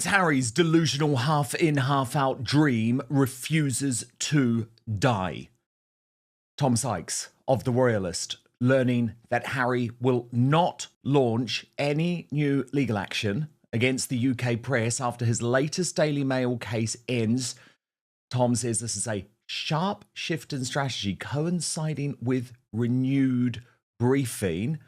Harry's delusional half-in, half-out dream refuses to die. Tom Sykes of The Royalist, learning that Harry will not launch any new legal action against the UK press after his latest Daily Mail case ends. Tom says this is a sharp shift in strategy coinciding with renewed briefing.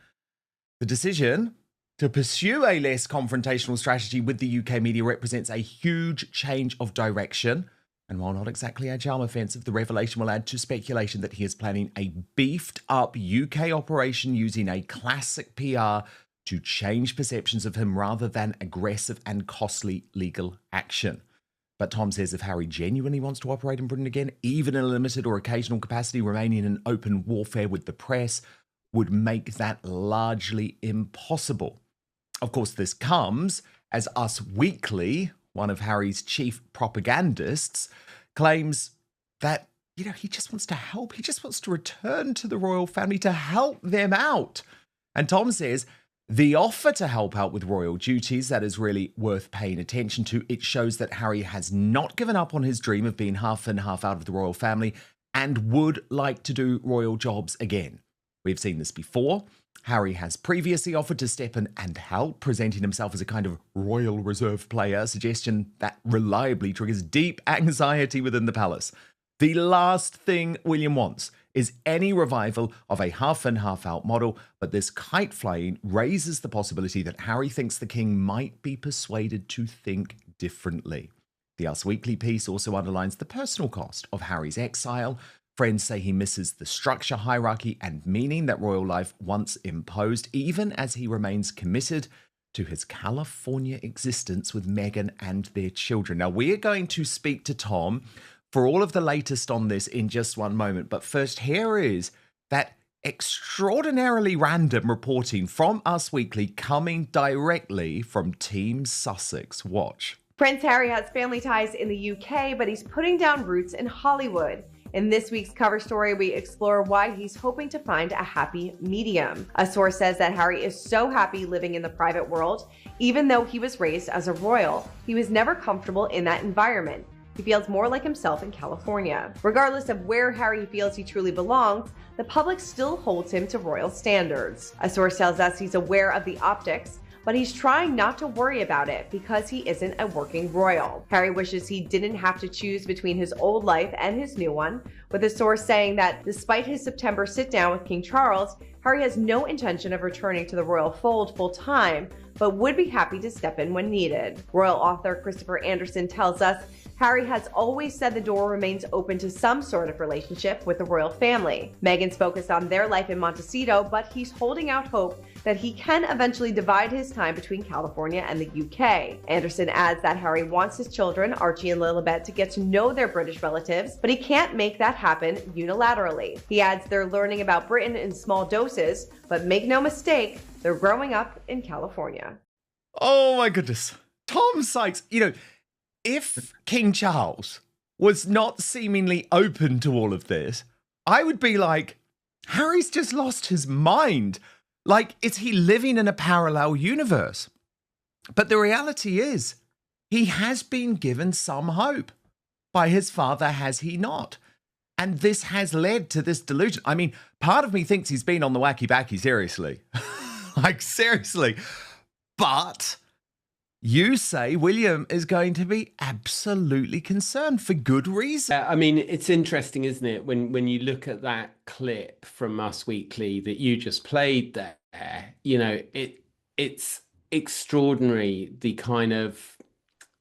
The decision to pursue a less confrontational strategy with the UK media represents a huge change of direction. And while not exactly a charm offensive, the revelation will add to speculation that he is planning a beefed-up UK operation using a classic PR to change perceptions of him rather than aggressive and costly legal action. But Tom says if Harry genuinely wants to operate in Britain again, even in a limited or occasional capacity, remaining in open warfare with the press would make that largely impossible. Of course, this comes as Us Weekly, one of Harry's chief propagandists, claims that, he just wants to help. He just wants to return to the royal family to help them out. And Tom says the offer to help out with royal duties, that is really worth paying attention to. It shows that Harry has not given up on his dream of being half in, half out of the royal family and would like to do royal jobs again. We've seen this before. Harry has previously offered to step in and help, presenting himself as a kind of royal reserve player, a suggestion that reliably triggers deep anxiety within the palace. The last thing William wants is any revival of a half-in, half-out model, but this kite flying raises the possibility that Harry thinks the king might be persuaded to think differently. The Us Weekly piece also underlines the personal cost of Harry's exile. Friends say he misses the structure, hierarchy, and meaning that royal life once imposed, even as he remains committed to his California existence with Meghan and their children. Now, we are going to speak to Tom for all of the latest on this in just one moment. But first, here is that extraordinarily random reporting from Us Weekly coming directly from Team Sussex. Watch. Prince Harry has family ties in the UK, but he's putting down roots in Hollywood. In this week's cover story, we explore why he's hoping to find a happy medium. A source says that Harry is so happy living in the private world. Even though he was raised as a royal, he was never comfortable in that environment. He feels more like himself in California. Regardless of where Harry feels he truly belongs, the public still holds him to royal standards. A source tells us he's aware of the optics, but he's trying not to worry about it because he isn't a working royal. Harry wishes he didn't have to choose between his old life and his new one, with a source saying that despite his September sit-down with King Charles, Harry has no intention of returning to the royal fold full-time, but would be happy to step in when needed. Royal author Christopher Anderson tells us Harry has always said the door remains open to some sort of relationship with the royal family. Meghan's focused on their life in Montecito, but he's holding out hope that he can eventually divide his time between California and the UK. Anderson adds that Harry wants his children, Archie and Lilibet, to get to know their British relatives, but he can't make that happen unilaterally. He adds they're learning about Britain in small doses, but make no mistake, they're growing up in California. Oh my goodness. Tom Sykes, if King Charles was not seemingly open to all of this, I would be like, Harry's just lost his mind. Like, is he living in a parallel universe? But the reality is, he has been given some hope by his father, has he not? And this has led to this delusion. I mean, part of me thinks he's been on the wacky backy, seriously. Like, seriously. But you say William is going to be absolutely concerned for good reason. I mean, it's interesting, isn't it, when you look at that clip from Us Weekly that you just played there, it's extraordinary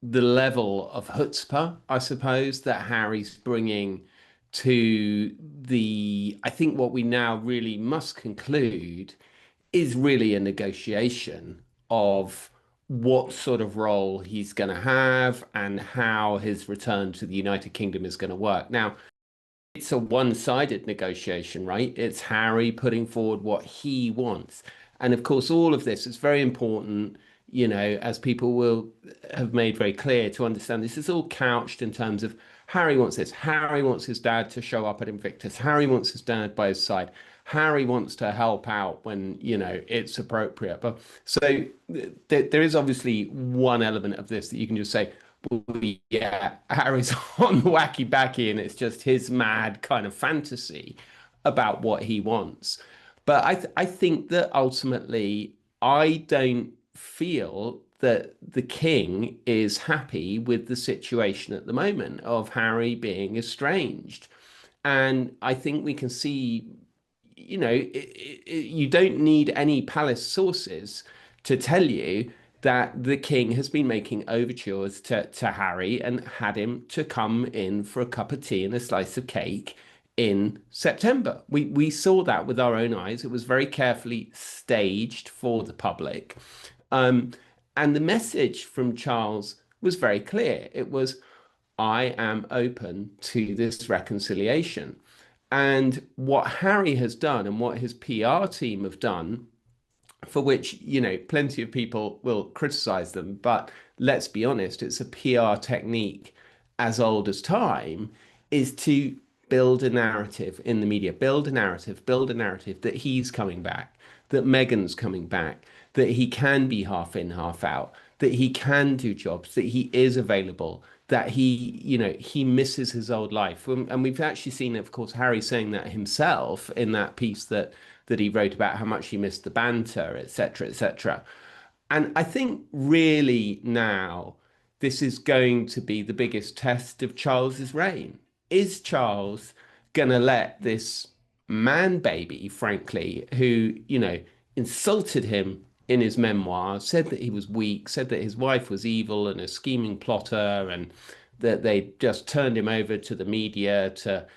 the level of chutzpah, I suppose, that Harry's bringing to I think what we now really must conclude is really a negotiation of what sort of role he's going to have and how his return to the United Kingdom is going to work. Now, it's a one-sided negotiation, right? It's Harry putting forward what he wants. And of course, all of this is very important, as people will have made very clear, to understand this is all couched in terms of Harry wants this. Harry wants his dad to show up at Invictus. Harry wants his dad by his side. Harry wants to help out when, it's appropriate. But so there is obviously one element of this that you can just say, well, yeah, Harry's on the wacky backy and it's just his mad kind of fantasy about what he wants. But I think that ultimately, I don't feel that the king is happy with the situation at the moment of Harry being estranged. And I think we can see, you don't need any palace sources to tell you that the king has been making overtures to Harry and had him to come in for a cup of tea and a slice of cake in September. We saw that with our own eyes. It was very carefully staged for the public. Um, and the message from Charles was very clear. It was, I am open to this reconciliation. And what Harry has done and what his PR team have done, for which, plenty of people will criticize them, but let's be honest, it's a PR technique as old as time, is to build a narrative in the media, build a narrative that he's coming back, that Meghan's coming back, that he can be half in, half out, that he can do jobs, that he is available, that he misses his old life. And we've actually seen, of course, Harry saying that himself in that piece that he wrote about how much he missed the banter, etc., etc. And I think really now this is going to be the biggest test of Charles's reign. Is Charles gonna let this man baby, frankly, who, insulted him in his memoir, said that he was weak, said that his wife was evil and a scheming plotter, and that they just turned him over to the media to,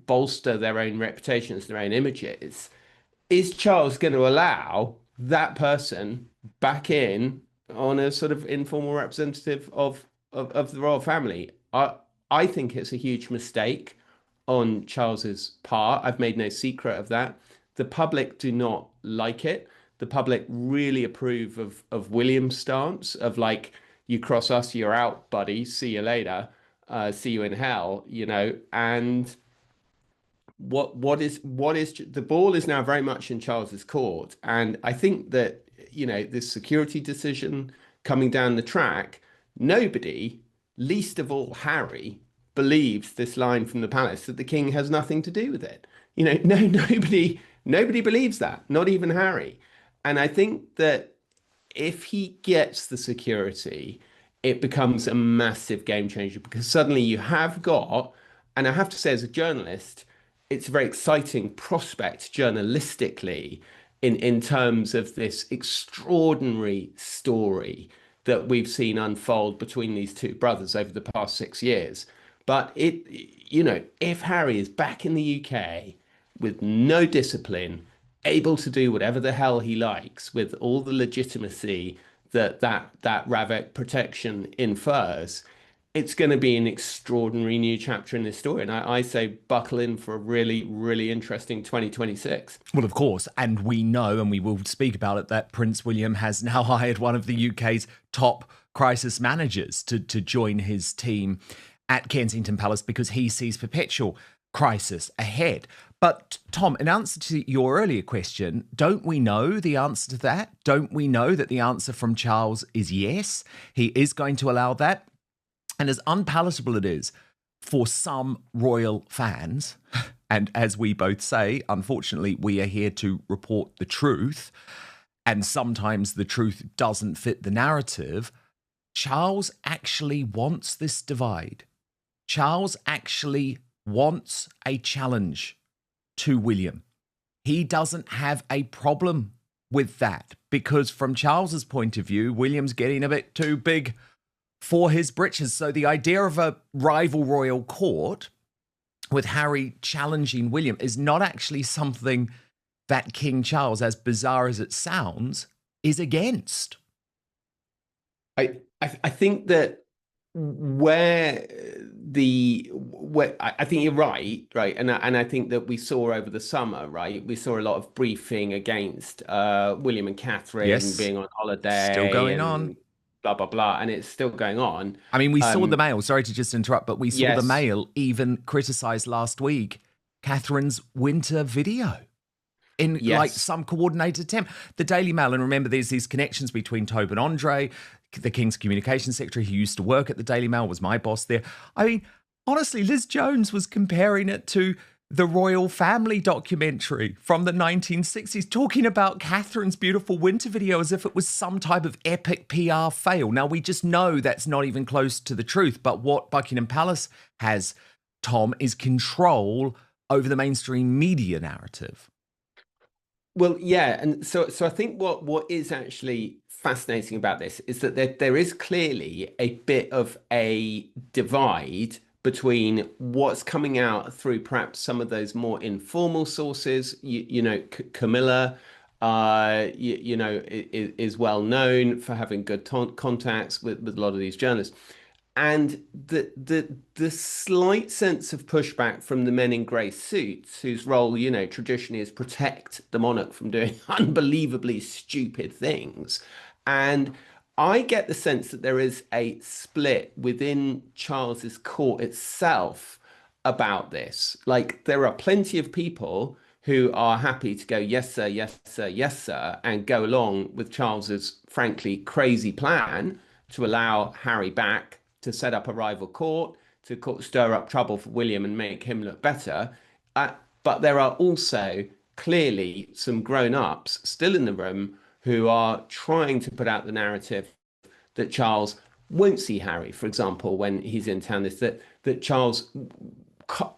bolster their own reputations, their own images. Is Charles going to allow that person back in on a sort of informal representative of the royal family? I think it's a huge mistake on Charles's part. I've made no secret of that. The public do not like it. The public really approve of William's stance of like, you cross us, you're out, buddy. See you later. See you in hell, And what is the ball is now very much in Charles's court. And I think that, this security decision coming down the track, nobody, least of all Harry, believes this line from the palace that the king has nothing to do with it. No, nobody believes that, not even Harry. And I think that if he gets the security, it becomes a massive game changer because suddenly you have got, and I have to say as a journalist, it's a very exciting prospect journalistically in terms of this extraordinary story that we've seen unfold between these two brothers over the past 6 years. But if Harry is back in the UK with no discipline, able to do whatever the hell he likes with all the legitimacy that Ravek protection infers, it's going to be an extraordinary new chapter in this story. And I say buckle in for a really, really interesting 2026. Well, of course, and we know, and we will speak about it, that Prince William has now hired one of the UK's top crisis managers to join his team at Kensington Palace because he sees perpetual crisis ahead. But Tom, in answer to your earlier question, don't we know the answer to that? Don't we know that the answer from Charles is yes? He is going to allow that. And as unpalatable it is for some royal fans, and as we both say, unfortunately, we are here to report the truth, and sometimes the truth doesn't fit the narrative, Charles actually wants this divide. Charles actually wants a challenge to William. He doesn't have a problem with that because from Charles's point of view, William's getting a bit too big for his britches. So the idea of a rival royal court with Harry challenging William is not actually something that King Charles, as bizarre as it sounds, is against. I think that I think you're right, and I think that we saw over the summer, right, we saw a lot of briefing against William and Catherine being on holiday, still going on, blah blah blah, and it's still going on. I mean, we saw the Mail. Sorry to just interrupt, but we saw yes. the Mail even criticised last week Catherine's winter video in like Yes. some coordinated attempt. The Daily Mail, and remember there's these connections between Tobe and Andre, the King's communications secretary who used to work at the Daily Mail, was my boss there. I mean, honestly, Liz Jones was comparing it to the royal family documentary from the 1960s, talking about Catherine's beautiful winter video as if it was some type of epic PR fail. Now, we just know that's not even close to the truth, but what Buckingham Palace has, Tom, is control over the mainstream media narrative. Well, yeah, and so I think what is actually fascinating about this is that there is clearly a bit of a divide between what's coming out through perhaps some of those more informal sources. Camilla, is well known for having good contacts with a lot of these journalists. And the slight sense of pushback from the men in grey suits, whose role, traditionally is protect the monarch from doing unbelievably stupid things. And I get the sense that there is a split within Charles's court itself about this. Like, there are plenty of people who are happy to go, yes, sir, yes, sir, yes, sir, and go along with Charles's frankly crazy plan to allow Harry back, to set up a rival court, to stir up trouble for William and make him look better. But there are also clearly some grown-ups still in the room who are trying to put out the narrative that Charles won't see Harry, for example, when he's in town, is that Charles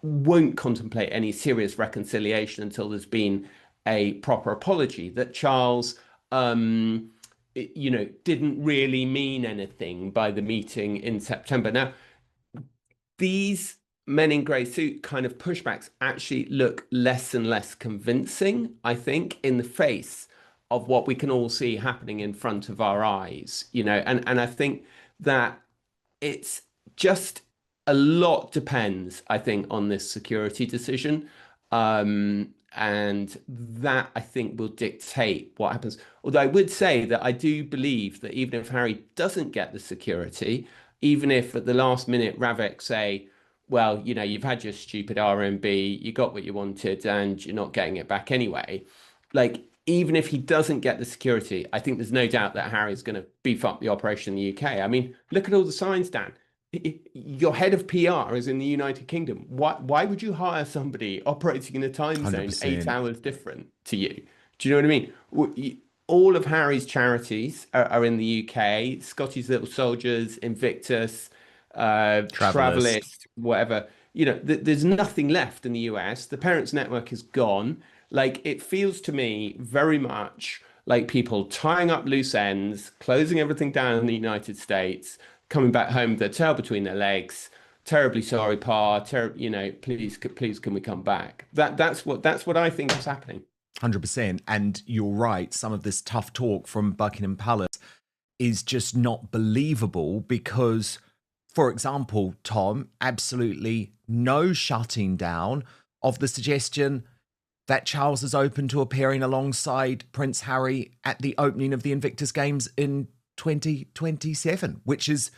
won't contemplate any serious reconciliation until there's been a proper apology, that Charles didn't really mean anything by the meeting in September. Now, these men in grey suit kind of pushbacks actually look less and less convincing, I think, in the face of what we can all see happening in front of our eyes, and I think that it's just a lot depends, I think, on this security decision. And that, I think, will dictate what happens. Although I would say that I do believe that even if Harry doesn't get the security, even if at the last minute Ravek say, well, you've had your stupid RMB, you got what you wanted, and you're not getting it back anyway. Like, even if he doesn't get the security, I think there's no doubt that Harry's going to beef up the operation in the UK. I mean, look at all the signs, Dan. Your head of PR is in the United Kingdom. Why would you hire somebody operating in a time zone 100%. 8 hours different to you? Do you know what I mean? All of Harry's charities are in the UK. Scotty's Little Soldiers, Invictus, Travelist, whatever. There's nothing left in the US. The Parents Network is gone. Like, it feels to me very much like people tying up loose ends, closing everything down in the United States, coming back home with their tail between their legs. Terribly sorry, Pa. Please, can we come back? That's what I think is happening. 100%. And you're right. Some of this tough talk from Buckingham Palace is just not believable because, for example, Tom, absolutely no shutting down of the suggestion that Charles is open to appearing alongside Prince Harry at the opening of the Invictus Games in 2027, which is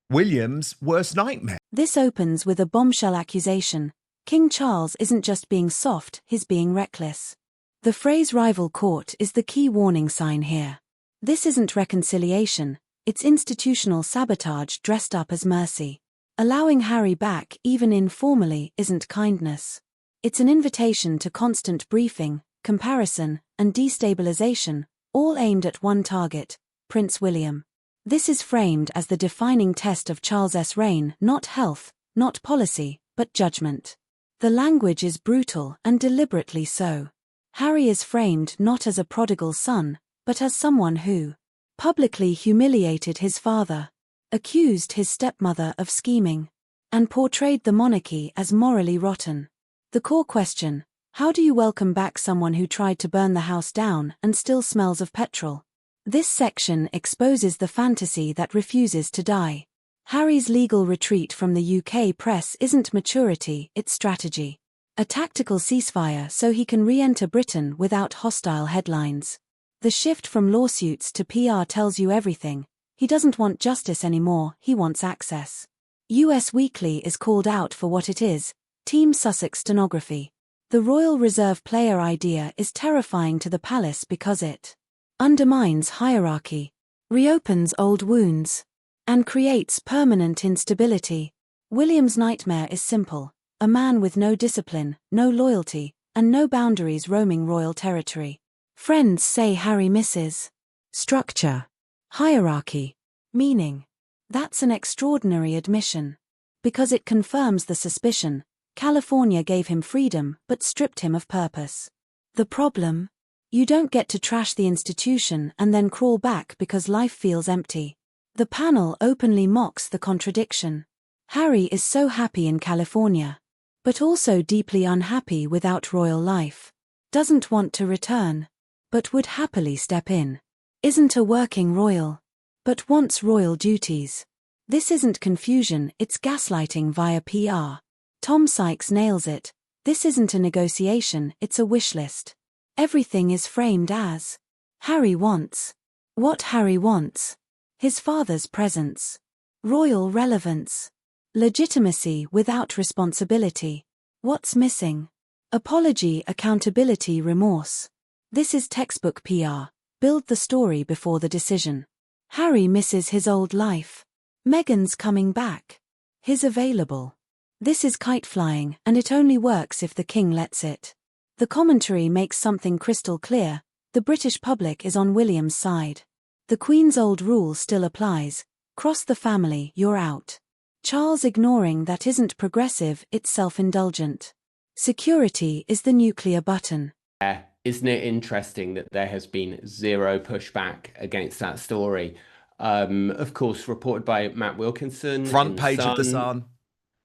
William's worst nightmare. This opens with a bombshell accusation. King Charles isn't just being soft, he's being reckless. The phrase rival court is the key warning sign here. This isn't reconciliation, it's institutional sabotage dressed up as mercy. Allowing Harry back, even informally, isn't kindness. It's an invitation to constant briefing, comparison, and destabilisation, all aimed at one target, Prince William. This is framed as the defining test of Charles's reign, not health, not policy, but judgment. The language is brutal and deliberately so. Harry is framed not as a prodigal son, but as someone who publicly humiliated his father, accused his stepmother of scheming, and portrayed the monarchy as morally rotten. The core question: how do you welcome back someone who tried to burn the house down and still smells of petrol? This section exposes the fantasy that refuses to die. Harry's legal retreat from the UK press isn't maturity, it's strategy. A tactical ceasefire so he can re-enter Britain without hostile headlines. The shift from lawsuits to PR tells you everything. He doesn't want justice anymore, he wants access. US Weekly is called out for what it is: Team Sussex stenography. The royal reserve player idea is terrifying to the palace because it undermines hierarchy, reopens old wounds, and creates permanent instability. William's nightmare is simple: a man with no discipline, no loyalty, and no boundaries roaming royal territory. Friends say Harry misses structure, hierarchy, meaning. That's an extraordinary admission. Because it confirms the suspicion: California gave him freedom but stripped him of purpose. The problem? You don't get to trash the institution and then crawl back because life feels empty. The panel openly mocks the contradiction. Harry is so happy in California, but also deeply unhappy without royal life. Doesn't want to return, but would happily step in. Isn't a working royal, but wants royal duties. This isn't confusion, it's gaslighting via PR. Tom Sykes nails it. This isn't a negotiation, it's a wish list. Everything is framed as Harry wants. What Harry wants? His father's presence. Royal relevance. Legitimacy without responsibility. What's missing? Apology, accountability, remorse. This is textbook PR. Build the story before the decision. Harry misses his old life. Meghan's coming back. He's available. This is kite flying, and it only works if the king lets it. The commentary makes something crystal clear: the British public is on William's side. The Queen's old rule still applies: cross the family, you're out. Charles ignoring that isn't progressive, it's self-indulgent. Security is the nuclear button. Yeah, isn't it interesting that there has been zero pushback against that story? Of course, reported by Matt Wilkinson. Front page of the Sun.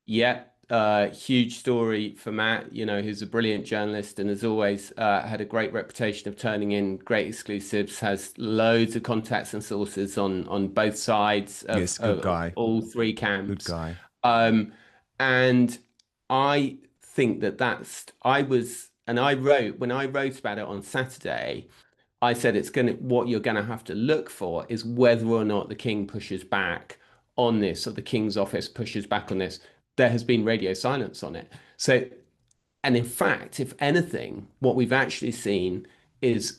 Yeah, huge story for Matt, who's a brilliant journalist and has always had a great reputation of turning in great exclusives, has loads of contacts and sources on both sides of, yes, good guy. All three camps. Good guy. And I think when I wrote about it on Saturday, I said what you're gonna have to look for is whether or not the king pushes back on this, or the king's office pushes back on this. There has been radio silence on it. So, and in fact, if anything, what we've actually seen is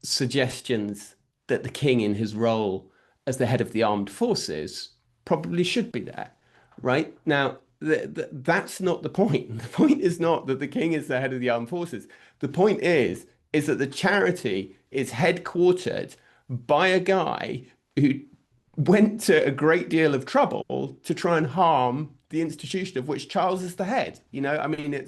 suggestions that the king, in his role as the head of the armed forces, probably should be there. Right now, that's not the point. The point is not that the king is the head of the armed forces. The point is that the charity is headquartered by a guy who went to a great deal of trouble to try and harm the institution of which Charles is the head. I mean,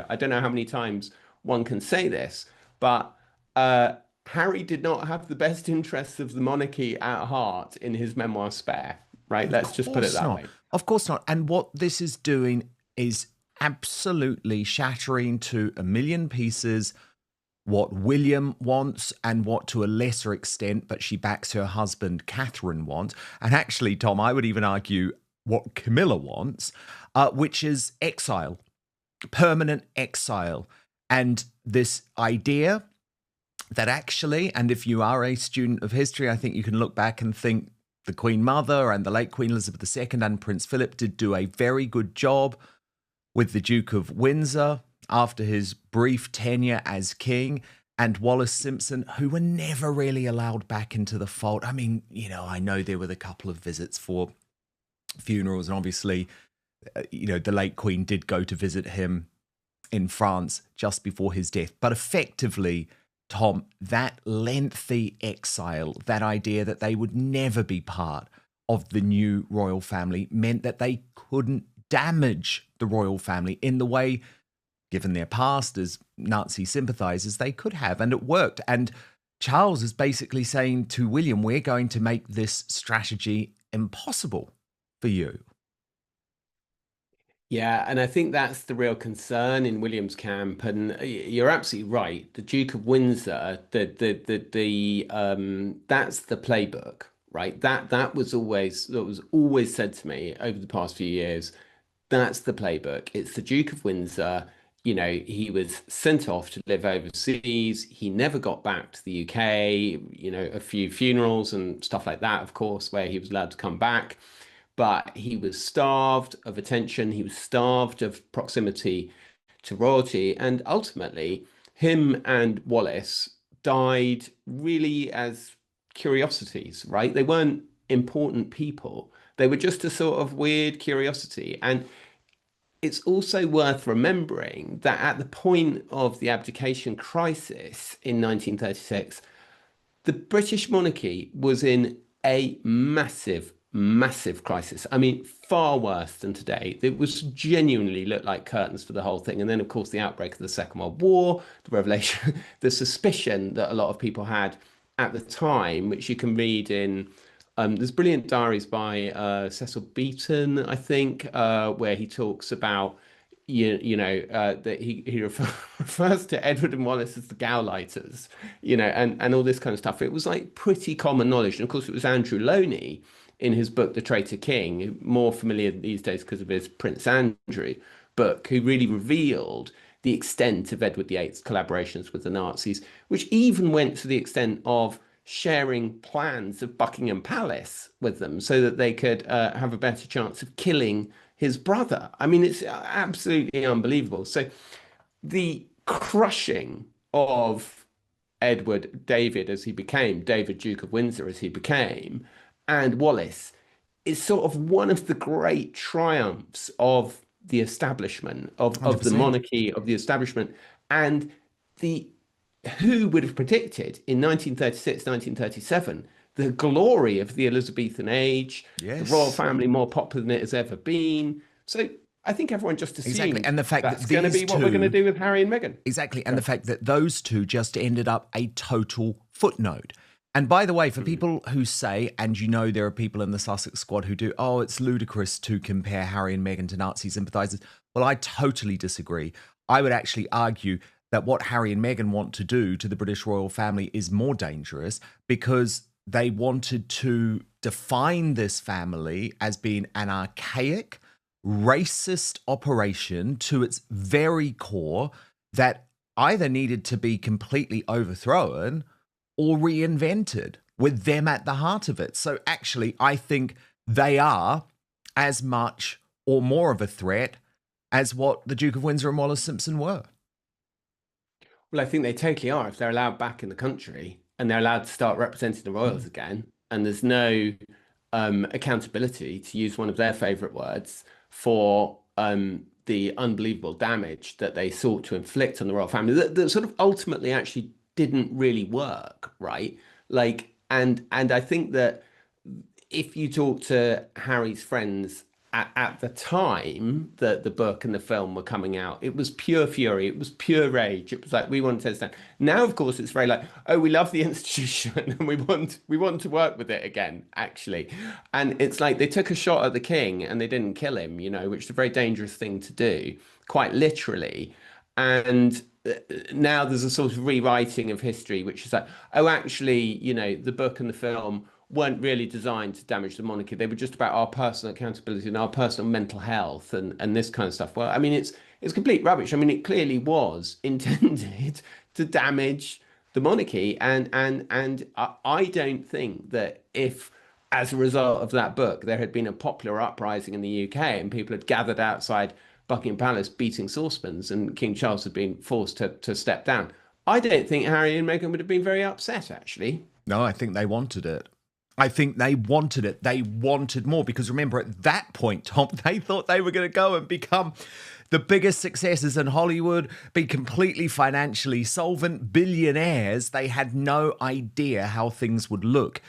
I don't know how many times one can say this, but Harry did not have the best interests of the monarchy at heart in his memoir Spare, right? Let's just put it that way. Of course not. And what this is doing is absolutely shattering to a million pieces what William wants and what, to a lesser extent, but she backs her husband, Catherine, wants. And actually, Tom, I would even argue what Camilla wants, which is exile, permanent exile. And this idea that actually, and if you are a student of history, I think you can look back and think the Queen Mother and the late Queen Elizabeth II and Prince Philip did do a very good job with the Duke of Windsor after his brief tenure as king, and Wallace Simpson, who were never really allowed back into the fold. I mean, I know there were a couple of visits for funerals, and obviously, the late Queen did go to visit him in France just before his death. But effectively, Tom, that lengthy exile, that idea that they would never be part of the new royal family, meant that they couldn't damage the royal family in the way, given their past as Nazi sympathizers, they could have. And it worked. And Charles is basically saying to William, we're going to make this strategy impossible for you. Yeah, and I think that's the real concern in William's camp. And you're absolutely right. The Duke of Windsor, that's the playbook, right? That was always said to me over the past few years. That's the playbook. It's the Duke of Windsor. He was sent off to live overseas. He never got back to the UK. A few funerals and stuff like that, of course, where he was allowed to come back. But he was starved of attention. He was starved of proximity to royalty. And ultimately, him and Wallace died really as curiosities, right? They weren't important people. They were just a sort of weird curiosity. And it's also worth remembering that at the point of the abdication crisis in 1936, the British monarchy was in a massive, massive crisis. I mean, far worse than today. It was genuinely looked like curtains for the whole thing. And then, of course, the outbreak of the Second World War, the revelation, the suspicion that a lot of people had at the time, which you can read in. There's brilliant diaries by Cecil Beaton, I think, where he talks about that he refers to Edward and Wallace as the Gauleiters, and all this kind of stuff. It was like pretty common knowledge. And of course, it was Andrew Loney in his book, The Traitor King, more familiar these days because of his Prince Andrew book, who really revealed the extent of Edward VIII's collaborations with the Nazis, which even went to the extent of sharing plans of Buckingham Palace with them so that they could have a better chance of killing his brother. I mean, it's absolutely unbelievable. So the crushing of Edward David as he became, David Duke of Windsor as he became, and Wallace is sort of one of the great triumphs of the establishment, of the monarchy, of the establishment. And who would have predicted in 1936, 1937, the glory of the Elizabethan age, the royal family more popular than it has ever been. So I think everyone just assumed exactly. And the fact that's that going to be what we're going to do with Harry and Meghan. Exactly. And the fact that those two just ended up a total footnote. And by the way, for people who say, and there are people in the Sussex squad who do, oh, it's ludicrous to compare Harry and Meghan to Nazi sympathisers. Well, I totally disagree. I would actually argue that what Harry and Meghan want to do to the British royal family is more dangerous, because they wanted to define this family as being an archaic, racist operation to its very core that either needed to be completely overthrown or reinvented, with them at the heart of it. So actually, I think they are as much or more of a threat as what the Duke of Windsor and Wallace Simpson were. Well, I think they totally are if they're allowed back in the country and they're allowed to start representing the royals again. And there's no accountability, to use one of their favourite words, for the unbelievable damage that they sought to inflict on the royal family that sort of ultimately actually didn't really work, right? Like, and I think that if you talk to Harry's friends at the time that the book and the film were coming out, it was pure fury. It was pure rage. It was like, we want to stand. Now, of course, it's very like, oh, we love the institution and we want to work with it again, actually. And it's like they took a shot at the king and they didn't kill him, which is a very dangerous thing to do, quite literally. And now there's a sort of rewriting of history, which is like, oh, actually, the book and the film weren't really designed to damage the monarchy. They were just about our personal accountability and our personal mental health and this kind of stuff. Well, I mean, it's complete rubbish. I mean, it clearly was intended to damage the monarchy. And I don't think that if, as a result of that book, there had been a popular uprising in the UK and people had gathered outside Buckingham Palace beating saucepans and King Charles had been forced to step down, I don't think Harry and Meghan would have been very upset, actually. No, I think they wanted it. I think they wanted it. They wanted more, because remember, at that point, Tom, they thought they were going to go and become the biggest successes in Hollywood, be completely financially solvent, billionaires. They had no idea how things would look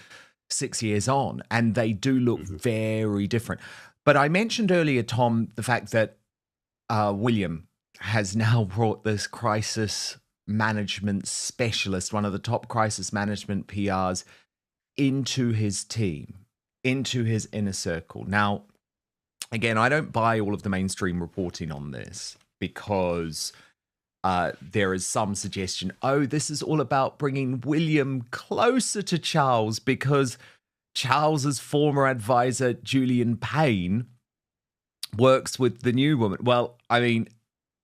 6 years on, and they do look very different. But I mentioned earlier, Tom, the fact that William has now brought this crisis management specialist, one of the top crisis management PRs, into his team, into his inner circle. Now, again, I don't buy all of the mainstream reporting on this, because there is some suggestion, oh, this is all about bringing William closer to Charles, because Charles's former advisor, Julian Payne, works with the new woman. Well, I mean,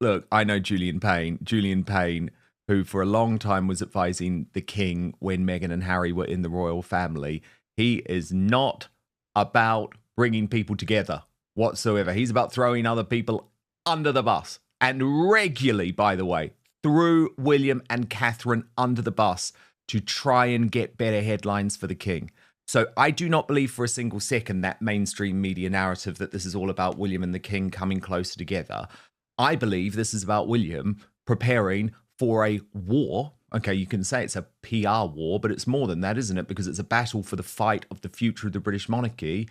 look, I know Julian Payne, who for a long time was advising the king when Meghan and Harry were in the royal family. He is not about bringing people together whatsoever. He's about throwing other people under the bus. and regularly, by the way, threw William and Catherine under the bus to try and get better headlines for the king. So I do not believe for a single second that mainstream media narrative that this is all about William and the king coming closer together. I believe this is about William preparing for a war. Okay, you can say it's a PR war, but it's more than that, isn't it? Because it's a battle for the fight of the future of the British monarchy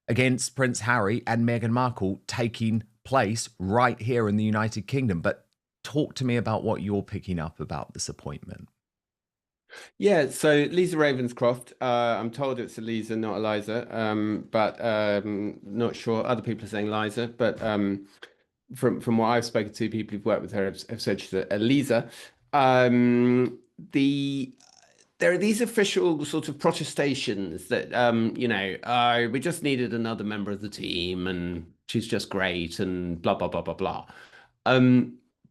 against Prince Harry and Meghan Markle taking place right here in the United Kingdom. But talk to me about what you're picking up about this appointment. Yeah, so Lisa Ravenscroft, I'm told it's Eliza, not Eliza, but not sure. Other people are saying Liza, but from what I've spoken to, people who've worked with her have said she's Eliza. There are these official sort of protestations that, we just needed another member of the team and she's just great and blah, blah, blah, blah, blah.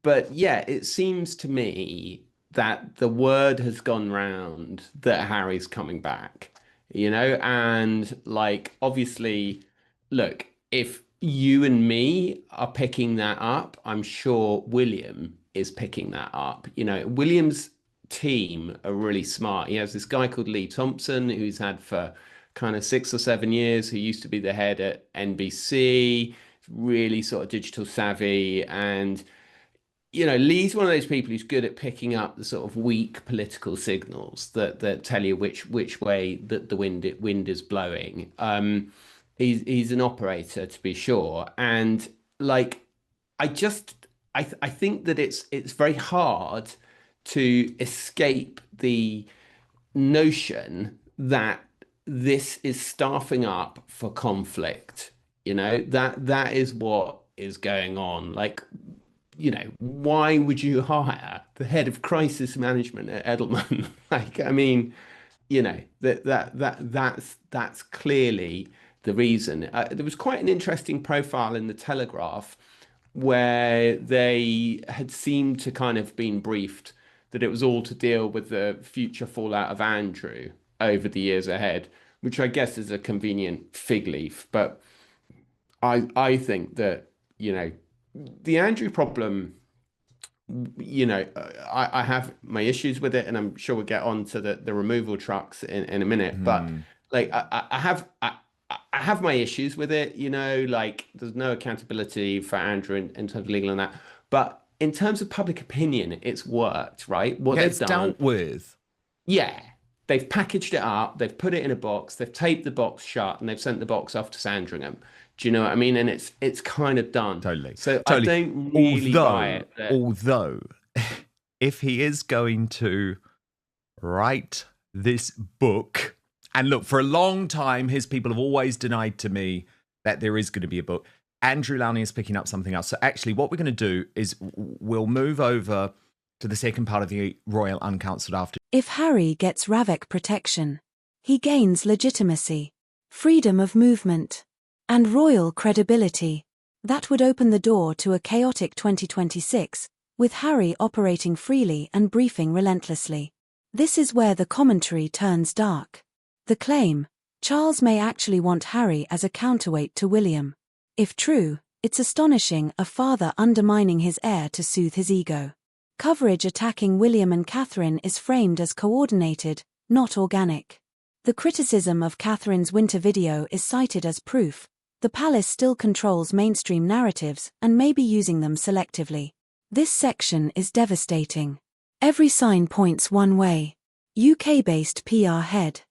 But yeah, it seems to me that the word has gone round that Harry's coming back, and like, obviously, look, if you and me are picking that up, I'm sure William is picking that up. William's team are really smart. He has this guy called Lee Thompson, who's had for kind of 6 or 7 years, who used to be the head at NBC, really sort of digital savvy. And Lee's one of those people who's good at picking up the sort of weak political signals that tell you which way that the wind is blowing. He's an operator, to be sure, and like I think that it's very hard to escape the notion that this is staffing up for conflict. That is what is going on. Like, why would you hire the head of crisis management at Edelman? Like, I mean, that's clearly the reason. There was quite an interesting profile in the Telegraph where they had seemed to kind of been briefed that it was all to deal with the future fallout of Andrew over the years ahead, which I guess is a convenient fig leaf. But I think that, the Andrew problem, I have my issues with it, and I'm sure we'll get on to the removal trucks in a minute. But like, I have my issues with it. Like, there's no accountability for Andrew in terms of legal and that. But in terms of public opinion, it's worked, right? What they've done, dealt with. Yeah. They've packaged it up, they've put it in a box, they've taped the box shut, and they've sent the box off to Sandringham. Do you know what I mean? And it's kind of done. Totally. So I don't really buy it. Although, if he is going to write this book, and look, for a long time, his people have always denied to me that there is going to be a book. Andrew Lowney is picking up something else. So actually, what we're going to do is we'll move over to the second part of the Royal Uncounseled after. If Harry gets Ravek protection, he gains legitimacy, freedom of movement, and royal credibility. That would open the door to a chaotic 2026, with Harry operating freely and briefing relentlessly. This is where the commentary turns dark. The claim, Charles may actually want Harry as a counterweight to William. If true, it's astonishing, a father undermining his heir to soothe his ego. Coverage attacking William and Catherine is framed as coordinated, not organic. The criticism of Catherine's winter video is cited as proof. The palace still controls mainstream narratives and may be using them selectively. This section is devastating. Every sign points one way. UK-based PR head.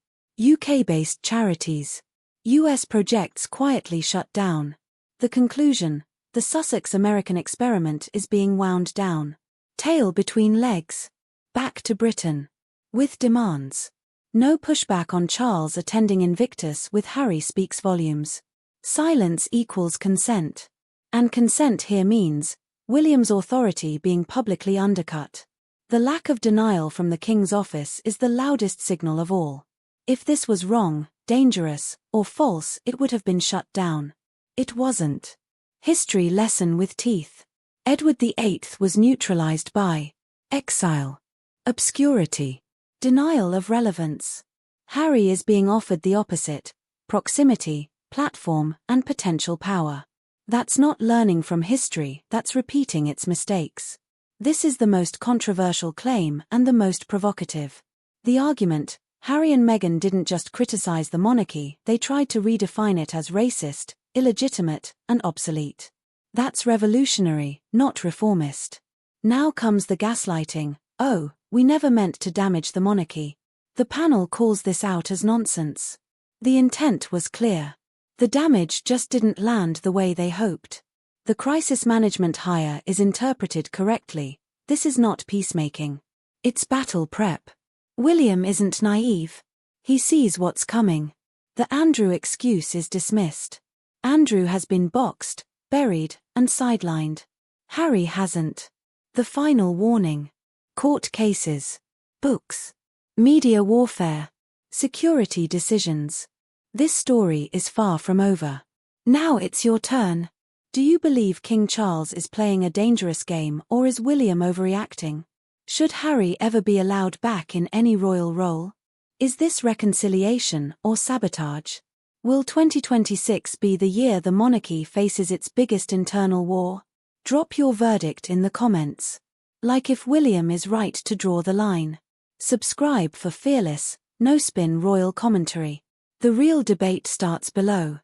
UK-based charities. US projects quietly shut down. The conclusion, the Sussex American experiment is being wound down. Tail between legs. Back to Britain. With demands. No pushback on Charles attending Invictus with Harry speaks volumes. Silence equals consent. And consent here means William's authority being publicly undercut. The lack of denial from the King's office is the loudest signal of all. If this was wrong, dangerous, or false, it would have been shut down. It wasn't. History lesson with teeth. Edward VIII was neutralized by exile, obscurity, denial of relevance. Harry is being offered the opposite: proximity, platform, and potential power. That's not learning from history, that's repeating its mistakes. This is the most controversial claim and the most provocative. The argument: Harry and Meghan didn't just criticize the monarchy, they tried to redefine it as racist, illegitimate, and obsolete. That's revolutionary, not reformist. Now comes the gaslighting. Oh, we never meant to damage the monarchy. The panel calls this out as nonsense. The intent was clear. The damage just didn't land the way they hoped. The crisis management hire is interpreted correctly. This is not peacemaking. It's battle prep. William isn't naive. He sees what's coming. The Andrew excuse is dismissed. Andrew has been boxed, buried, and sidelined. Harry hasn't. The final warning. Court cases. Books. Media warfare. Security decisions. This story is far from over. Now it's your turn. Do you believe King Charles is playing a dangerous game, or is William overreacting? Should Harry ever be allowed back in any royal role? Is this reconciliation or sabotage? Will 2026 be the year the monarchy faces its biggest internal war? Drop your verdict in the comments. Like if William is right to draw the line. Subscribe for fearless, no-spin royal commentary. The real debate starts below.